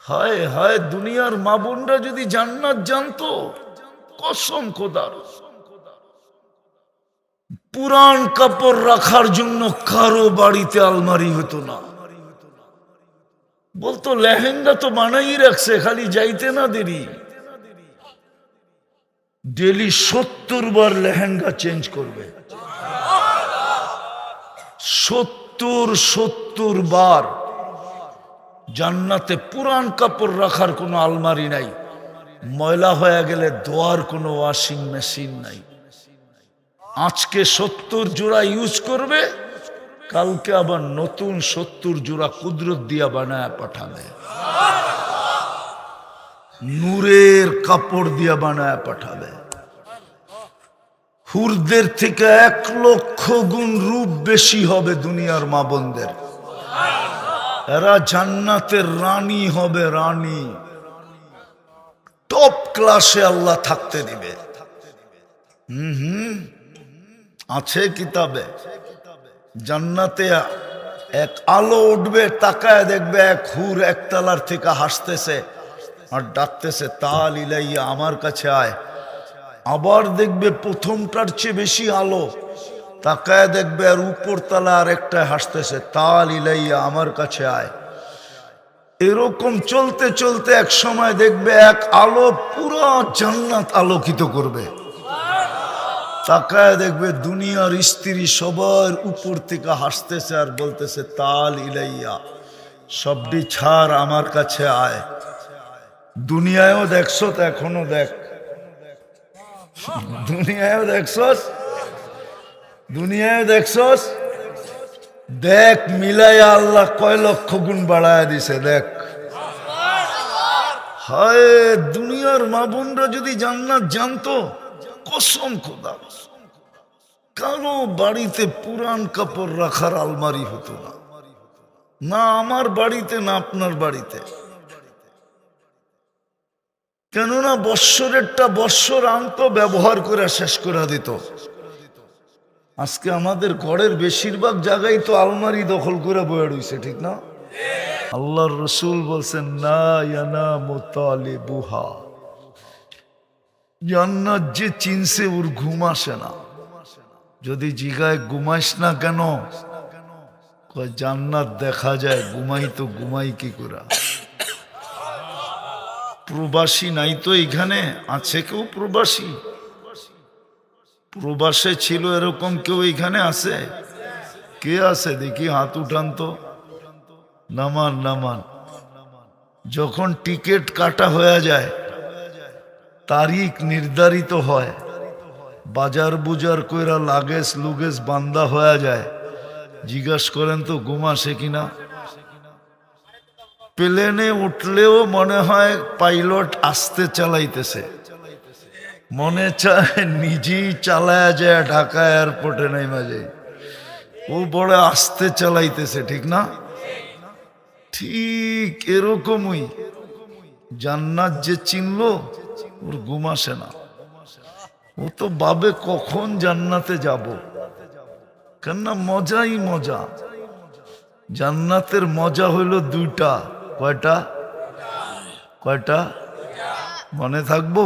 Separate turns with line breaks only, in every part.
হায় হায়, দুনিয়ার মা বোনরা যদি জান্নাত জানতো, কসম খোদার, পুরান কাপড় রাখার জন্য কারো বাড়িতে আলমারি হতো না। বলতো লেহেঙ্গা তো বানাই রাখছে, খালি যাইতে না দেরি। ডেলি 70 বার লেহেঙ্গা চেঞ্জ করবে, 70 বার। জান্নাতে পুরান কাপড় রাখার কোনো আলমারি নাই, ময়লা হয়ে গেলে ধোয়ার কোনো ওয়াশিং মেশিন নাই। আজকে 70 জোড়া ইউজ করবে, কালকে আবার নতুন 70 জোড়া কুদরত দিয়া বানায় পাঠাবে, নূরের কাপড় দিয়া বানায় পাঠাবে। হুরদের থেকে 1 লক্ষ গুণ রূপ বেশি হবে দুনিয়ার মা বোনদের। এরা জান্নাতের রানী হবে, রানী। টপ ক্লাসে আল্লাহ থাকতে দিবে। আছে কিতাবে, জান্নাতে এক আলো উঠবে, তাকায় দেখবে এক হুর একতলার থেকে হাসতেছে আর ডাকতেছে, তাল ইলাইয়া, আমার কাছে আয়। আবার দেখবে প্রথমটার চেয়ে বেশি আলো, তাকায় দেখবে আর উপর তলা আর একটা হাসতেছে, তাল ইলাইয়া, আমার কাছে আয়। এরকম চলতে চলতে এক সময় দেখবে এক আলো পুরো জান্নাত আলোকিত করবে। তাকায় দেখবে দুনিয়ার স্ত্রী সবার উপর থেকে হাসতেছে আর বলতেছে, তাল ইলাইয়া, সবটি ছাড়, আমার কাছে আয়। দুনিয়ায়ও দেখছ, এখনো দেখ, দুনিয়ায়ও দেখছস, দুনিয়ায় দেখছস, দেখ মিলাইয়া আল্লাহ কয় লক্ষ গুণ বাড়ায় দিছে, দেখ। হায়, দুনিয়ার মা বোনরা যদি জান্নাত জানতো, কসম খোদা, কারো বাড়িতে পুরান কাপড় রাখার আলমারি হতো না, না আমার বাড়িতে না আপনার বাড়িতে। কেননা বৎসরেরটা বৎসর আনতো, ব্যবহার করে শেষ করে দিত। আজকে আমাদের ঘরের বেশিরভাগ জায়গায় তো আলমারি দখল করে বয়ে রইছে, ঠিক না? আল্লাহর রসুল বলছেন, না ইয়ানামু তালিবুহা, জান্নাত যে চিনছে ওর ঘুম আসে না। যদি জিগায় ঘুমাইস না কেন, কয় জান্নাত দেখা যায়, ঘুমাই তো ঘুমাই কি করে। প্রবাসী নাই তো এখানে, আছে কেউ প্রবাসী? প্রবাসে ছিল এরকম কেউ এখানে আছে? কে আছে দেখি, হাত উঠান তো, নামান নামান। যখন টিকিট কাটা হয়ে যায়, তারিখ নির্ধারিত হয়, বাজার বুজার কইরা লাগেজ লুগেজ বান্দা হয়ে যায়, জিজ্ঞাসা করেন তো ঘুম আসে কিনা? প্লেনে উঠলেও মনে হয় পাইলট আস্তে চালাইতেছে, মনে চায় নিজেই চালায়া যায় ঢাকা এয়ারপোর্টে নাই মাঝে, ও বড় আস্তে চালাইতেছে, ঠিক না? ঠিক এরকমই জান্নাত যে চিনলো, ওর ঘুম আসে না। ও তো ভাবে কখন জান্নাতে যাব, কেননা মজাই মজা। জান্নাতের মজা হইল দুইটা। কয়টা? কয়টা? মনে থাকবো?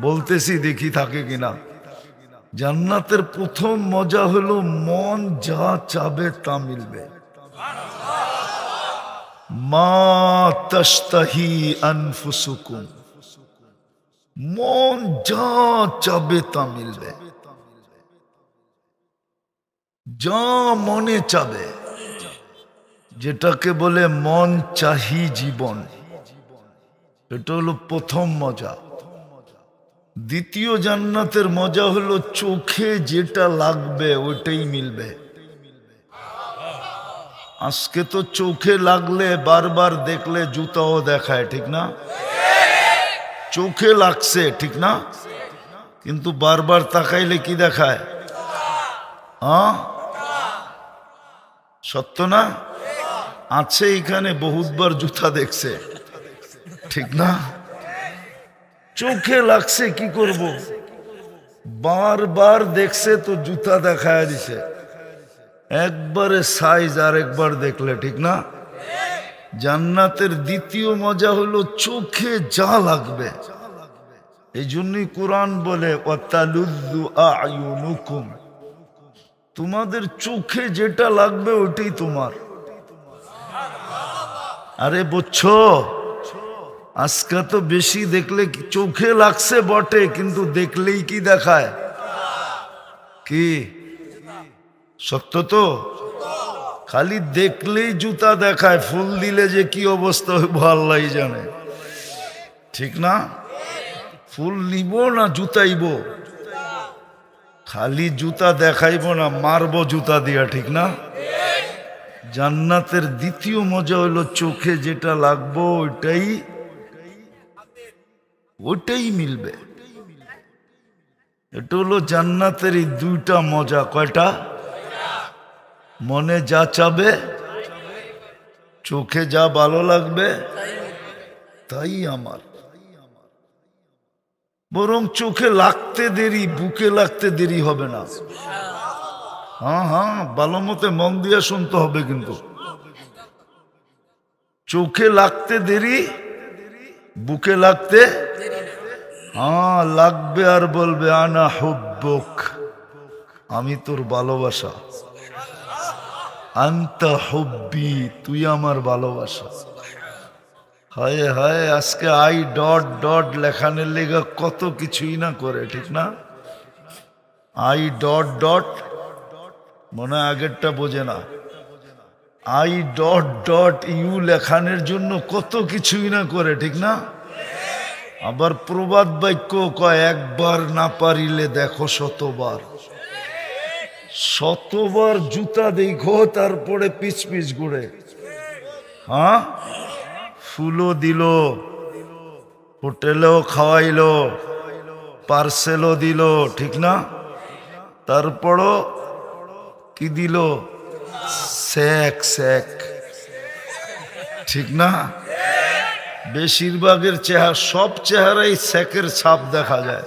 বলতেছি, দেখি থাকে কিনা। জান্নাতের প্রথম মজা হলো মন যা চাবে তা মিলবে। মা তাশতাহি আনফুসুকুম, মন যা চাবে তা মিলবে, যা মনে চাবে, যেটাকে বলে মন চাহি জীবন। এটা হলো প্রথম মজা। দ্বিতীয় জান্নাতের মজা হলো চোখে যেটা লাগবে ওইটাই মিলবে। আজকে তো চোখে লাগলে বারবার দেখলে জুতাও দেখায়, ঠিক না? চোখে লাগছে, ঠিক না? কিন্তু বারবার তাকাইলে কি দেখায়? হ্যাঁ, সত্য না? আছে এখানে বহুতবার জুতা দেখছে, ঠিক না? চোখে লাগছে, কি করব? বারবার দেখছে তো জুতা দেখায় দিছে। একবারে সাইজ আর একবার দেখলে, ঠিক না? জান্নাতের দ্বিতীয় মজা হলো চোখে যা লাগবে। এই জন্যই কোরআন বলে ওয়াতালুযু আ'য়ুনুকুম, তোমাদের চোখে যেটা লাগবে ওটাই তোমার। আরে বুঝছো, আজকে তো বেশি দেখলে চোখে লাগছে বটে, কিন্তু দেখলেই কি দেখায়? কি সত্য তো? খালি দেখলেই জুতা দেখায়, ফুল দিলে যে কি অবস্থা হইব আল্লাহ জানে, ঠিক না? ফুল নিব না জুতাইব? খালি জুতা দেখাইব না, মারবো জুতা দিয়া, ঠিক না? জান্নাতের দ্বিতীয় মজা হলো চোখে যেটা লাগবো ওইটাই মিলবে। এটা হলো জান্নাতের এই দুইটা মজা। কয়টা? মনে যা চাবে, চোখে যা ভালো লাগবে তাই আমার। বরং চোখে লাগতে দেরি, বুকে লাগতে দেরি হবে না। হ্যাঁ হ্যাঁ, ভালো মতে মন দিয়ে শুনতে হবে, কিন্তু চোখে লাগতে দেরি, বুকে লাগতে হ্যাঁ লাগবে, আর বলবে আনা হুব্বুক, আমি তোর ভালোবাসা, আনতা হুব্বি, তুই আমার ভালোবাসা। হায় হায়, আজকে আই ডট ডট লেখানের লেগা কত কিছুই না করে, ঠিক না? আই ডট ডট, মনে হয় আগেরটা বোঝে না। আই ডট ডট ইউ লেখানের জন্য কত কিছুই না করে, ঠিক না? আবার প্রবাদ বাক্য কয়, একবার না পারিলে দেখো শতবার। শতবার জুতা দেখো, তারপরে পিছ পিছ ঘুরে। হ্যাঁ, ফুলও দিল, হোটেলেও খাওয়াইলো, পার্সেলও দিল, ঠিক না? তারপরও কি দিল? স্যাক স্যাক, ঠিক না? বেশিরভাগের চেহারা, সব চেহারাই স্যাকের ছাপ দেখা যায়।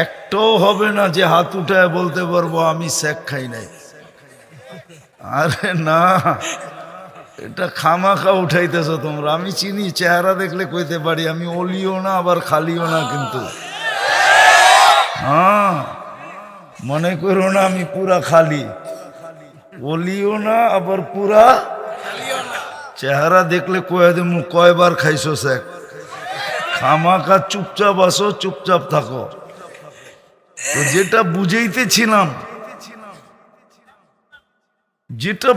একটাও হবে না যে হাত উঠায় বলতে পারবো আমি স্যাক খাই নাই। আরে না, এটা খামাখা উঠাইতেছো তোমরা। আমি চিনি, চেহারা দেখলে কইতে পারি আমি অলিও না আবার খালিও না, কিন্তু হ্যাঁ, মনে করো না আমি পুরা খালি, অলিও না আবার পুরা। চেহারা দেখলে কয়ে দেবো কয়বার খাইছো স্যাক। খামাখা চুপচাপ আসো, চুপচাপ থাকো। তো যেটা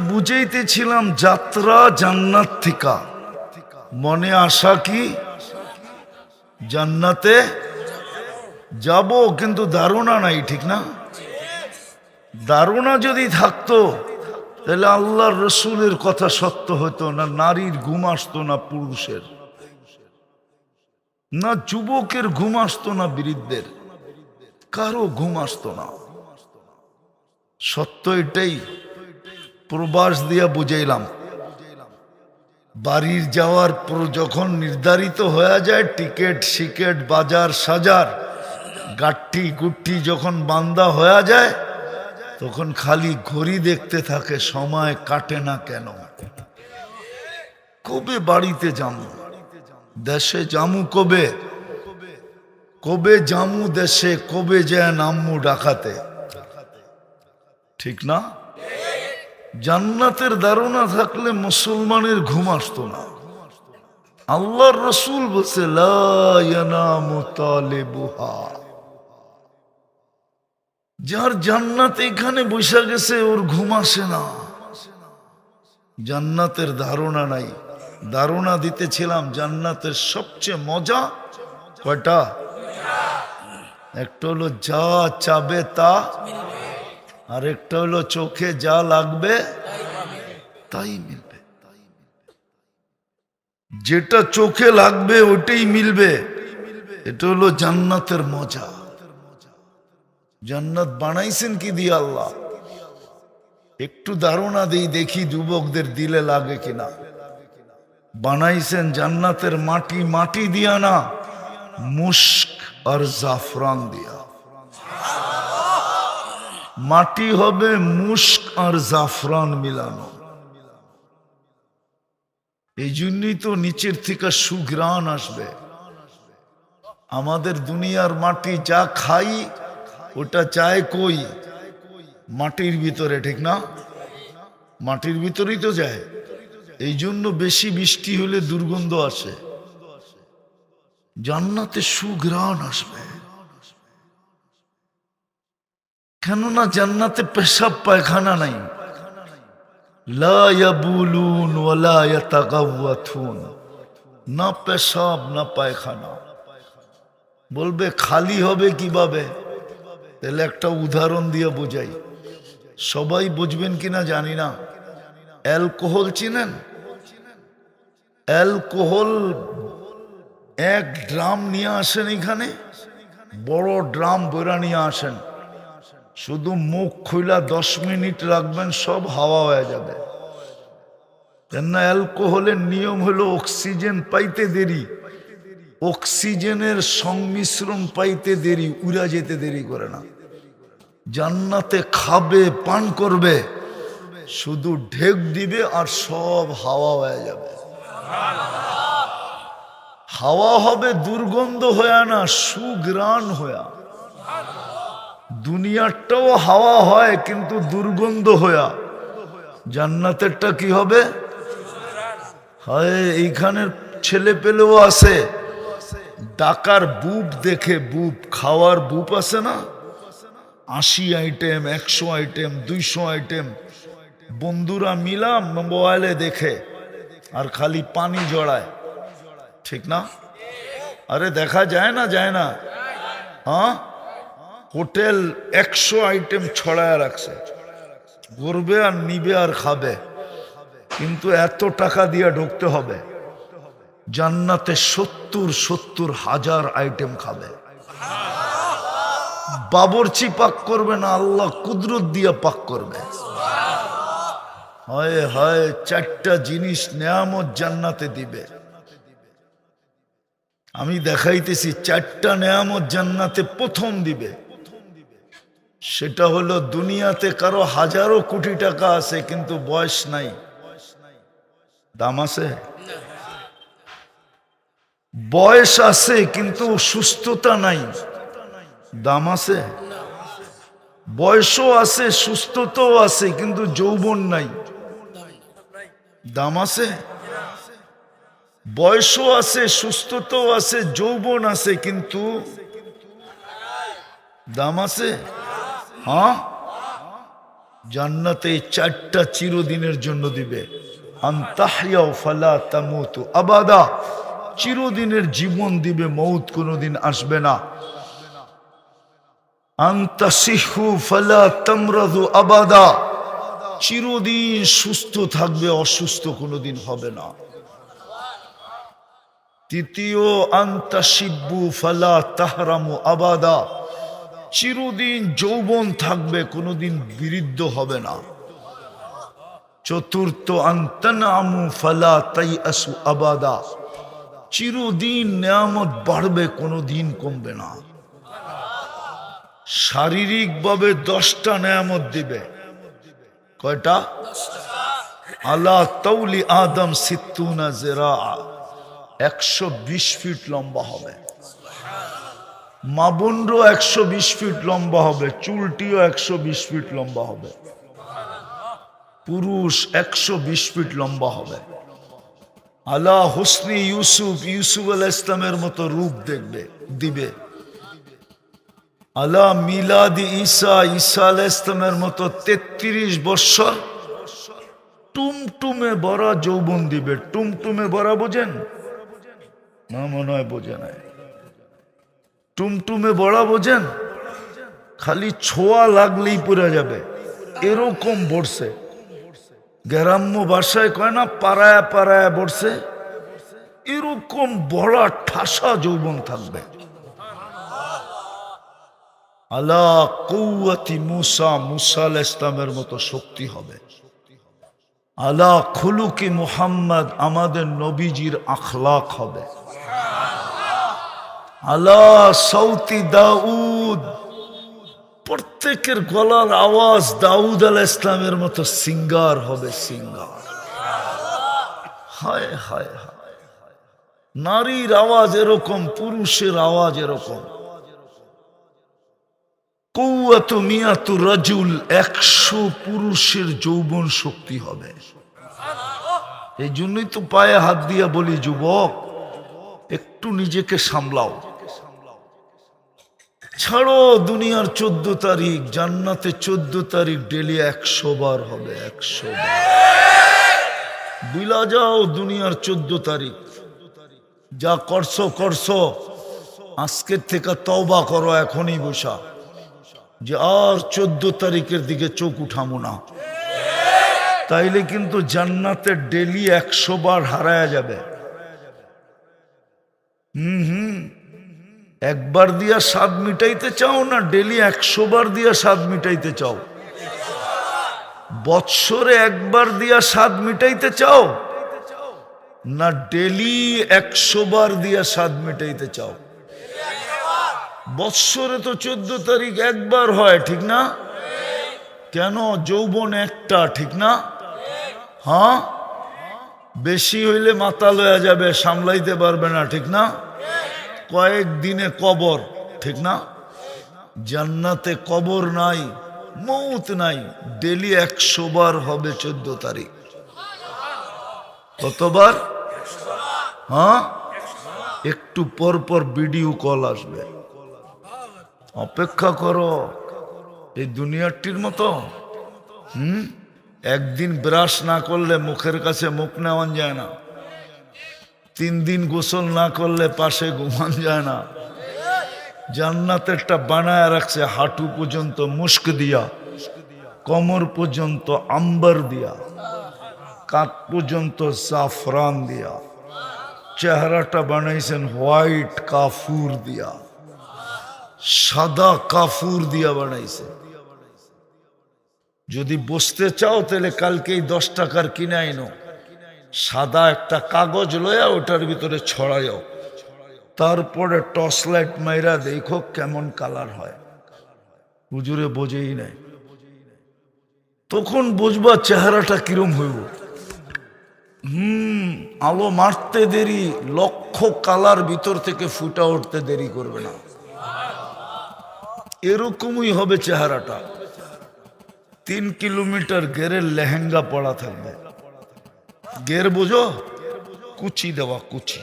বুঝাইতেছিলাম যাত্রা জান্নাত থিকা, মনে আশা কি জান্নাতে যাব, কিন্তু ধারণা নাই, ঠিক না? ধারণা যদি থাকতো তাহলে আল্লাহর রসুলের কথা সত্য হতো না। নারীর ঘুম আসতো না, পুরুষের না, যুবকের ঘুম আসতো না, বৃদ্ধের কারো ঘুম আসতো না। সত্য এটাই। প্রবাস দিয়া বুঝাইলাম, বাড়ির যাওয়ার যখন নির্ধারিত হয়ে যায়, টিকেট সিকেট বাজার সাজার গাঠি গুঠি যখন বান্দা হয়ে যায়, তখন খালি ঘড়ি দেখতে থাকে, সময় কাটে না কেন। কবে বাড়িতে যামু, দেশে যামু কবে, কবে যামু দেশে, কবে যায় নামমু ডাকাতে, ঠিক না? জান্নাতের ধারণা থাকলে মুসলমানের ঘুম আসতো না। আল্লাহর রসুল বলছে লা ইয়ানামু তালিবুহা, যার জান্নাত এখানে বসে গেছে ওর ঘুম আসে না। জান্নাতের ধারণা নাই। ধারণা দিতেছিলাম জান্নাতের সবচেয়ে মজা কয়টা? একটা হলো যা চাবে তা, আর একটা হলো চোখে যা লাগবে তাই মিলবে। যেটা চোখে লাগবে ওইটাই মিলবে। এটা হলো জান্নাতের মজা। জান্নাত বানাইছেন কি দিয়ে আল্লাহ? একটু ধারণা দেই, দেখি যুবকদের দিলে লাগে কিনা। বানাইছেন জান্নাতের মাটি, মাটি দিয়া না, মুস্ক আর জাফরান দিয়া। মাটি হবে মুস্ক আর জাফরান মিলানো। এই জন্যই তো নিচের থেকে সুঘ্রাণ আসবে। আমাদের দুনিয়ার মাটি যা খাই ওটা যায় কই? মাটির ভিতরে, ঠিক না? মাটির ভিতরেই তো যায়। এই জন্য বেশি বৃষ্টি হলে দুর্গন্ধ আসে। জান্নাতে সুঘ্রাণ আসবে, কেননা জান্নাতে পেশাব পায়খানা নাই। লা ইয়াবুলুন ওয়ালা ইয়াতাগাওয়াতুন, না পেশাব না পায়খানা। বলবে খালি হবে কিভাবে? তাহলে একটা উদাহরণ দিয়ে বোঝাই, সবাই বুঝবেন কিনা জানি না। অ্যালকোহল চিনেন? অ্যালকোহল 1 ড্রাম নিয়ে আসেন, এখানে বড় ড্রাম বইরা নিয়ে আসেন, শুধু মুখ খুলা 10 মিনিট রাখবেন, সব হাওয়া হয়ে যাবে। কেননা অ্যালকোহলের নিয়ম হলো অক্সিজেন পাইতে দেরি, অক্সিজেনের সংমিশ্রণ পাইতে দেরি, উড়া যেতে দেরি করে না। জান্নাতে খাবে পান করবে, শুধু ঢেক দিবে আর সব হাওয়া হয়ে যাবে। হাওয়া হবে দুর্গন্ধ হয়ে না, সুঘ্রাণ হয়ে। দুনিয়ারটাও হাওয়া হয় কিন্তু দুর্গন্ধ হয়ে, জান্নাতেরটা কি হবে? হয় এইখানের ছেলে পেলেও আছে, ডাকার বুপ দেখে, বুপ খাওয়ার বুপ আছে না, 80 আইটেম, 100 আইটেম, 200 আইটেম, বন্ধুরা মিলাম মোবাইলে দেখে আর খালি পানি জড়ায়, ঠিক না? আরে দেখা যায় না, যায় না? হ্যাঁ, হোটেল 100 আইটেম ছড়ায় রাখছে, ঘুরবে আর নিবে আর খাবে, কিন্তু এত টাকা দিয়ে ঢুকতে হবে। জান্নাতে 70 হাজার আইটেম খাবে। বাবরচি পাক করবে না, আল্লাহ কুদরত দিয়ে পাক করবে। হায় হায়, 4টা জিনিস নেয়ামত জান্নাতে দিবে। আমি দেখাইতেছি 4টা নেয়ামত জান্নাতে প্রথম দিবে। সেটা হলো, দুনিয়াতে কারো হাজারো কোটি টাকা আছে কিন্তু বয়স নাই, দাম আছে? বয়স আছে কিন্তু সুস্থতা নাই, দাম আছে? বয়সও আছে, সুস্থতাও আছে কিন্তু যৌবন নাই, দাম আছে? বয়সও আছে, সুস্থতাও আছে, যৌবন আছে কিন্তু দাম আছে? হ্যাঁ, জান্নাতে 4টা চিরদিনের জন্য দিবে। আনতাহইয়া ফালা তামুতু আবাদা, চিরদিনের জীবন দিবে, মৌত কোনোদিন আসবে না। আনতাসিহু ফালা তামরাদু আবাদা, চিরদিন সুস্থ থাকবে, অসুস্থ কোনোদিন হবে না। তৃতীয়, আনতাশিব্বু ফালা তাহরামু আবাদা, চিরদিন যৌবন থাকবে, কোনোদিন বৃদ্ধ হবে না। চতুর্থ, আনতানামু ফালা তাইআসু আবাদা, চিরদিন নেয়ামত বাড়বে, কোনোদিন কমবে না। শারীরিকভাবে 10টা নেয়ামত দিবে। কয়টা? আলা তাউলি আদম 60 জিরা, 120 ফিট লম্বা হবে। মা বোনরও 120 ফিট লম্বা হবে, চুলটিও 120 ফিট লম্বা হবে। পুরুষ 120 ফিট লম্বা হবে। আলা হুসনি ইউসুফ, ইউসুফ আলাইহিস ইসলামের মতো রূপ দেখবে, দিবে। আলা মিলাদি ঈসা, ঈসা আলাইহিস ইসলামের মতো 33 বছর টুমটুমে ভরা যৌবন দিবে। টুমটুমে ভরা বোঝেন না? মনে হয় বোঝে নাই। টুমটুমে ভরা বোঝেন? খালি ছোঁয়া লাগলেই পুরা যাবে, এরকম বর্ষে। গ্রাম্য ভাষায় কয় না, পাড়ায় পাড়ায় বর্ষে, এরকম বড়া ঠাসা যৌবন থাকবে। আলা কুওয়াতি মুসা, মুসা আলাইহিস ইসলামের মতো শক্তি হবে। আলা খুলুকি মুহাম্মদ, আমাদের নবীজির আখলাক হবে। আলা সাউতি দাউদ, প্রত্যেকের গলার আওয়াজ দাউদ আলাইহিস ইসলামের মতো সিঙ্গার হবে, সিঙ্গার। হায় হায় হায়, নারীর আওয়াজ এরকম, পুরুষের আওয়াজ এরকম। কওয়াতু মিয়াতু রাজুল, 100 পুরুষের যৌবন শক্তি হবে। এই জন্যই তো পায়ে হাত দিয়া বলি, যুবক একটু নিজেকে সামলাও। ছাড়ো দুনিয়ার 14 তারিখ, জান্নাতে 14 তারিখ ডেলি 100 বার হবে, 100 বার। বিলা যাও দুনিয়ার 14 তারিখ, যা করছো করছো, আজকের থেকে তওবা করো এখনই বসা, যে আর 14 তারিখের দিকে চোখ উঠামো না। তাইলে কিন্তু জান্নাতে ডেলি 100 বার হারায়া যাবে। একবার দিয়া স্বাদ মিটাইতে চাও না ডেলি 100 বার দিয়া স্বাদ মিটাইতে চাও? বৎসরে একবার দিয়া স্বাদ মিটাইতে চাও না ডেলি 100 বার দিয়া স্বাদ মিটাইতে চাও? বৎসরে তো 14 তারিখ একবার হয়, ঠিক না? কেন? যৌবন একটা, ঠিক না? হ্যাঁ, বেশি হইলে মাথা লয়া যাবে, সামলাইতে পারবে না, ঠিক না? কয়েকদিনে কবর, ঠিক না? জান্নাতে কবর নাই, মৌত নাই, ডেলি 100 বার হবে 14 তারিখ। কতবার? হ্যাঁ, একটু পর পর ভিডিও কল আসবে, অপেক্ষা করো। এই দুনিয়াটির মতো একদিন ব্রাশ না করলে মুখের কাছে মুখ নেওয়ান যায় না, 3 দিন গোসল না করলে পাশে ঘুমান যায় না। জান্নাতেরটা বানায় রাখছে হাঁটু পর্যন্ত মুস্ক দিয়া, কোমর পর্যন্ত আম্বার দিয়া, কাঁধ পর্যন্ত জাফরান দিয়া, চেহারাটা বানাইছেন হোয়াইট কাফুর দিয়া, সাদা কাফুর দিয়া বানাইছে। যদি বসতে চাও তাহলে কালকেই 10 টাকার কিনে আইনো, সাদা একটা কাগজ লয়া ওটার ভিতরে ছড়াইও, তারপরে টর্চ লাইট মাইরা দেখো কেমন কালার হয়। হুজুরে বোঝেই নাই, তখন বুঝবা চেহারাটা কিরম হইব। আলো মারতে দেরি, লক্ষ কালার ভিতর থেকে ফুটা উঠতে দেরি করবে না, এরকমই হবে চেহারাটা। 3 কিলোমিটার গেরের লেহেঙ্গা পড়া থাকবে। গের বোঝো? কুচি দেওয়া, কুচি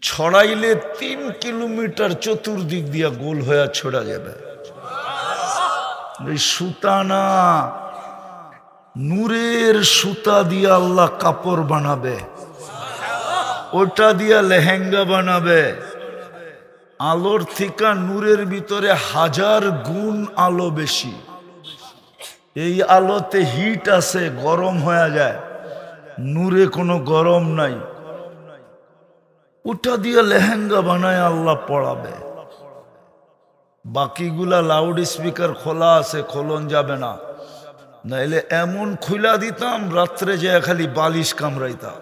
ছড়াইলে 3 কিলোমিটার চতুর্দিক দিয়া গোল হয়ে ছড়া যাবে। এই সুতা না, নূরের সুতা দিয়া আল্লাহ কাপড় বানাবে, ওটা দিয়া লেহেঙ্গা বানাবে। আলোর থেকে নূরের ভিতরে 1000 গুণ আলো বেশি। এই আলোতে হিট আছে, গরম হয়ে যায়, নূরে কোনো গরম নাই। ওটা দিয়ে লেহেঙ্গা বানায় আল্লাহ পড়াবে। বাকিগুলা লাউড স্পিকার খোলা আছে, খোলন যাবে না, নাইলে এমন খুলা দিতাম রাত্রে যে খালি বালিশ কামড়াইতাম।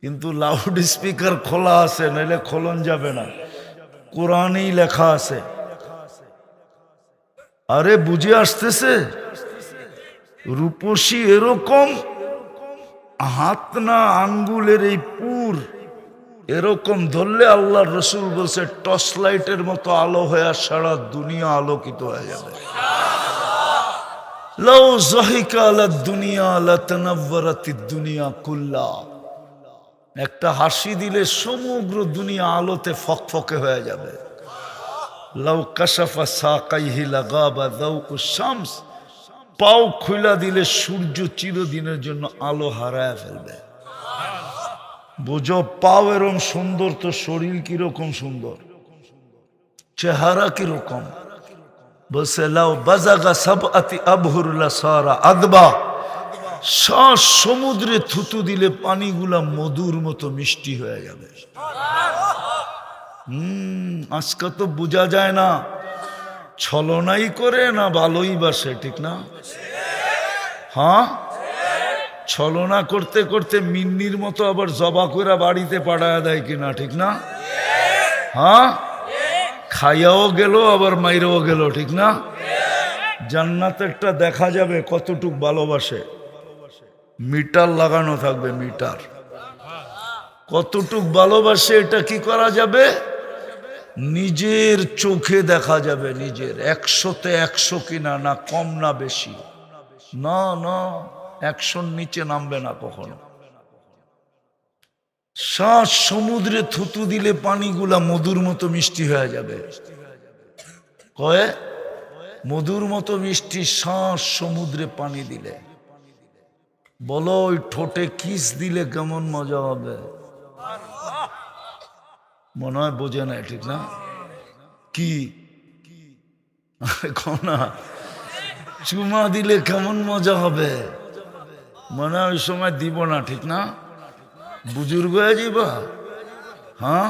কিন্তু লাউড স্পিকার খোলা আছে, নাইলে খোলন যাবে না, কোরআনেই লেখা আছে। আরে বুঝে আসতেছে? রূপসী এরকম, হাত না আঙ্গুলের এই পুর এরকম ধরলে আল্লাহর রসুল বলছে টর্চ লাইটের মতো আলো হয়ে সারা দুনিয়া আলোকিত হয়ে যাবে। লাউ যাহিকা আলা দুনিয়া লাতানাওয়ারাতিদ দুনিয়া কুল্লা, একটা হাসি দিলে সমগ্র দুনিয়া আলোতে ফকফকে হয়ে যাবে। লাউ কাশাফা সাকাইহি লাগাবা যাওকুশ শামস, পাও খুলা দিলে সূর্য চিরদিনের জন্য আলো হারায় ফেলবে। বুঝো, পাও এরকম সুন্দর তো শরীর কিরকম সুন্দর, চেহারা কিরকম। বলছে লাউ বাজাগা সাবআতি আবহুর লাসারা আদবা, শ্বাস সমুদ্রে থুতু দিলে পানিগুলা মধুর মতো মিষ্টি হয়ে যাবে। আজকে তো বোঝা যায় না, ছলনাই করে না ভালোই বাসে, ঠিক না? হ্যাঁ, ছলনা করতে করতে মিন্নির মতো আবার জবা করে বাড়িতে পাঠায় দেয় কিনা, ঠিক না? হ্যাঁ, খাইয়াও গেল আবার মাইরাও গেল, ঠিক না? জান্নাতেরটা দেখা যাবে কতটুক ভালোবাসে। মিটার লাগানো থাকবে, মিটার কতটুক ভালোবাসে এটা কি করা যাবে, নিজের চোখে দেখা যাবে। নিজের 100-তে 100 কিনা, না কম না বেশি, না না 100-র নিচে নামবে না কখনো। শ্বাস সমুদ্রে থুতু দিলে পানিগুলা মধুর মতো মিষ্টি হয়ে যাবে। কয়ে মধুর মতো মিষ্টি শ্বাস সমুদ্রে পানি দিলে। বলো ওই ঠোঁটে কিস দিলে কেমন মজা হবে। মনে হয় বোঝে না, ঠিক না? কি না চুমা দিলে কেমন মজা হবে, মনে হয় ওই সময় দিব না, ঠিক না? বুজুর্গ হয়ে যাবা। হ্যাঁ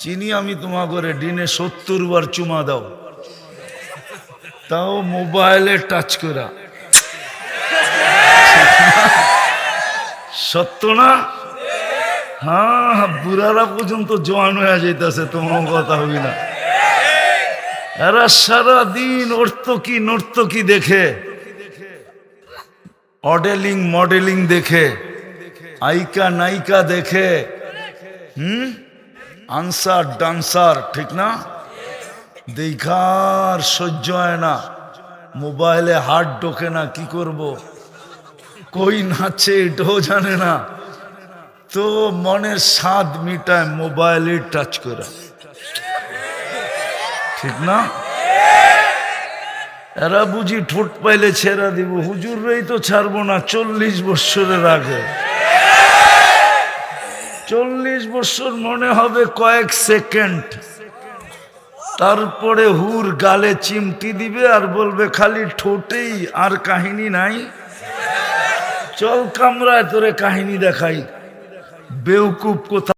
চিনি আমি তোমার করে দিনে 70 বার চুমা দাও, তাও মোবাইলে টাচ করা। সত্য না? হ্যাঁ বুড়ারা পর্যন্ত জোয়ান হয়ে যাইতেছে, তোমার কথা হবি না। এরা সারাদিন নর্তকী দেখে, মডেলিং দেখে, আইকা নায়িকা দেখে, আনসার ডান্সার, ঠিক না? দেখার সহ্য হয় না, মোবাইলে হাত ঢোকে না, কি করব, কই নাচে এটাও জানে না, তো মনের স্বাদ মিটায় মোবাইলে টাচ করা, ঠিক না? এরা বুঝি ঠোঁট পাইলে ছেড়া দিব, হুজুররাই তো ছাড়বো না 40 বৎসরের আগে। 40 বৎসর মনে হবে কয়েক সেকেন্ড, তারপরে হুর গালে চিমটি দিবে আর বলবে খালি ঠোঁটেই, আর কাহিনী নাই। চল কামরায় তোরে কাহিনী দেখাই, বেউকুব কোথা।